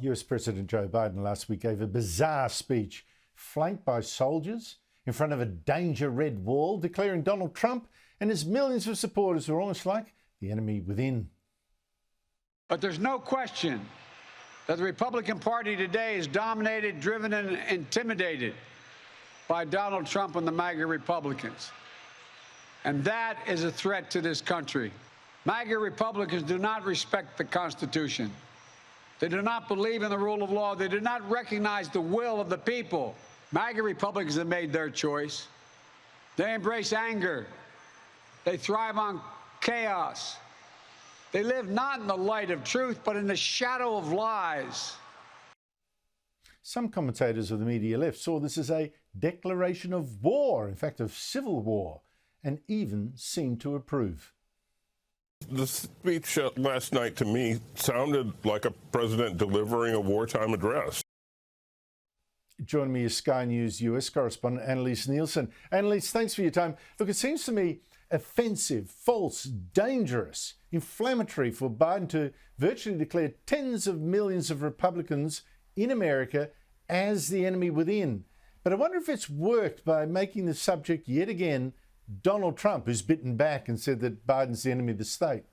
US President Joe Biden last week gave a bizarre speech flanked by soldiers in front of a danger red wall, declaring Donald Trump and his millions of supporters were almost like the enemy within. But there's no question that the Republican Party today is dominated, driven, and intimidated by Donald Trump and the MAGA Republicans. And that is a threat to this country. MAGA Republicans do not respect the Constitution. They do not believe in the rule of law. They do not recognize the will of the people. MAGA Republicans have made their choice. They embrace anger. They thrive on chaos. They live not in the light of truth, but in the shadow of lies. Some commentators of the media left saw this as a declaration of war, in fact, of civil war, and even seemed to approve. The speech last night to me sounded like a president delivering a wartime address. Joining me is Sky News US correspondent Annelise Nielsen. Annelise, thanks for your time. Look, it seems to me offensive, false, dangerous, inflammatory for Biden to virtually declare tens of millions of Republicans in America as the enemy within. But I wonder if it's worked by making the subject yet again Donald Trump, who's bitten back and said that Biden's the enemy of the state.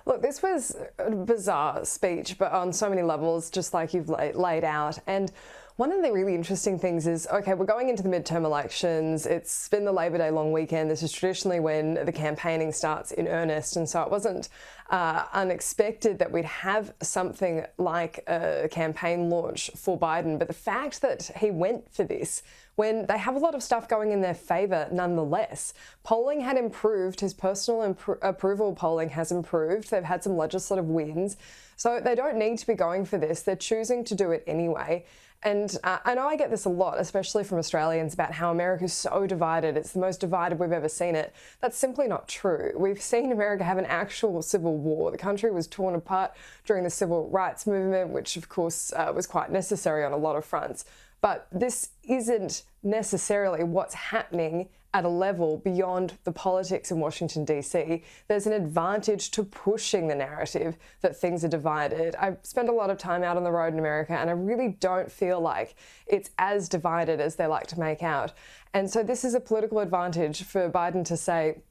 Look, this was a bizarre speech, but on so many levels, just like you've laid out. And one of the really interesting things is, okay, we're going into the midterm elections. It's been the Labor Day long weekend. This is traditionally when the campaigning starts in earnest. And so it wasn't unexpected that we'd have something like a campaign launch for Biden. But the fact that he went for this when they have a lot of stuff going in their favour nonetheless. Polling had improved. His personal approval polling has improved. They've had some legislative wins. So they don't need to be going for this. They're choosing to do it anyway. And I know I get this a lot, especially from Australians, about how America's so divided. It's the most divided we've ever seen it. That's simply not true. We've seen America have an actual civil war. The country was torn apart during the civil rights movement, which of course was quite necessary on a lot of fronts. But this isn't necessarily what's happening at a level beyond the politics in Washington, D.C. There's an advantage to pushing the narrative that things are divided. I spend a lot of time out on the road in America, and I really don't feel like it's as divided as they like to make out. And so this is a political advantage for Biden to say,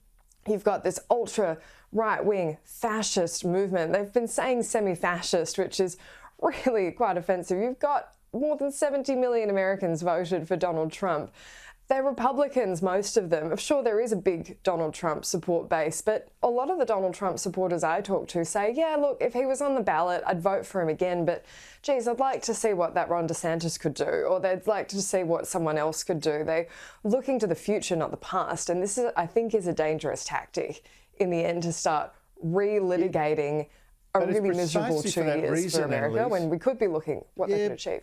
you've got this ultra right-wing fascist movement. They've been saying semi-fascist, which is really quite offensive. You've got more than 70 million Americans voted for Donald Trump. They're Republicans, most of them. Sure, there is a big Donald Trump support base, but a lot of the Donald Trump supporters I talk to say, yeah, look, if he was on the ballot, I'd vote for him again, but geez, I'd like to see what that Ron DeSantis could do, or they'd like to see what someone else could do. They're looking to the future, not the past, and this is, I think, is a dangerous tactic in the end to start relitigating a really miserable 2 years for America, Annelise, when we could be looking what they can achieve.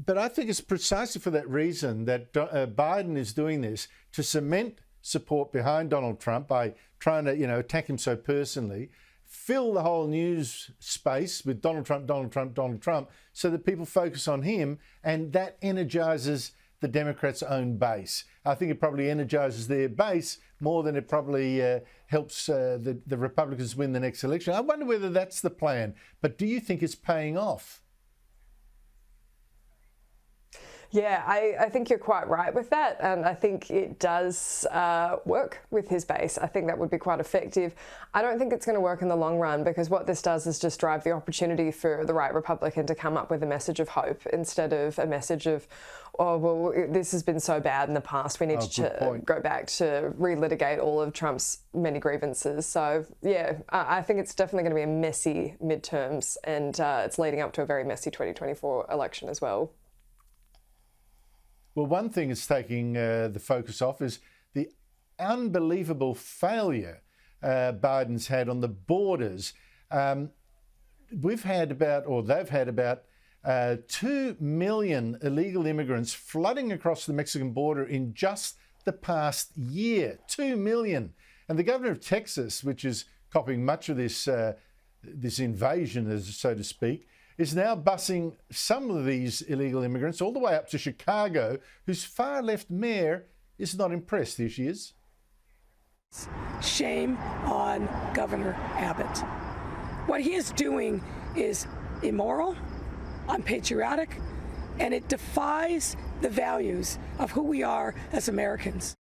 But I think it's precisely for that reason that Biden is doing this to cement support behind Donald Trump by trying to, attack him so personally, fill the whole news space with Donald Trump, Donald Trump, Donald Trump, so that people focus on him, and that energizes the Democrats' own base. I think it probably energizes their base more than it probably helps the Republicans win the next election. I wonder whether that's the plan. But do you think it's paying off? Yeah, I think you're quite right with that, and I think it does work with his base. I think that would be quite effective. I don't think it's going to work in the long run, because what this does is just drive the opportunity for the right Republican to come up with a message of hope instead of a message of, oh, well, this has been so bad in the past. We need to go back to relitigate all of Trump's many grievances. So, yeah, I think it's definitely going to be a messy midterms, and it's leading up to a very messy 2024 election as well. Well, one thing it's taking the focus off is the unbelievable failure Biden's had on the borders. They've had about 2 million illegal immigrants flooding across the Mexican border in just the past year. 2 million. And the governor of Texas, which is copying much of this invasion, so to speak, is now busing some of these illegal immigrants all the way up to Chicago, whose far-left mayor is not impressed. Here she is. Shame on Governor Abbott. What he is doing is immoral, unpatriotic, and it defies the values of who we are as Americans.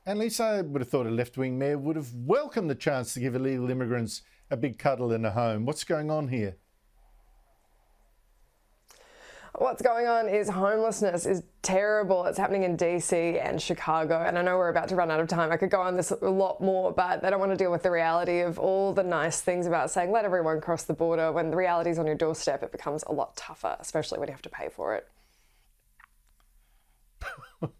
Annelise, I would have thought a left-wing mayor would have welcomed the chance to give illegal immigrants a big cuddle in a home. What's going on here? What's going on is homelessness is terrible. It's happening in DC and Chicago, and I know we're about to run out of time. I could go on this a lot more, but they don't want to deal with the reality of all the nice things about saying let everyone cross the border. When the reality is on your doorstep, it becomes a lot tougher, especially when you have to pay for it.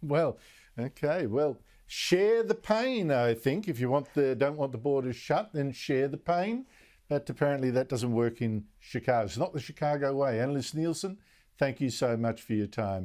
Well, okay, well, share the pain, I think. If you don't want the borders shut, then share the pain. But apparently that doesn't work in Chicago. It's not the Chicago way. Annelise Nielsen, thank you so much for your time.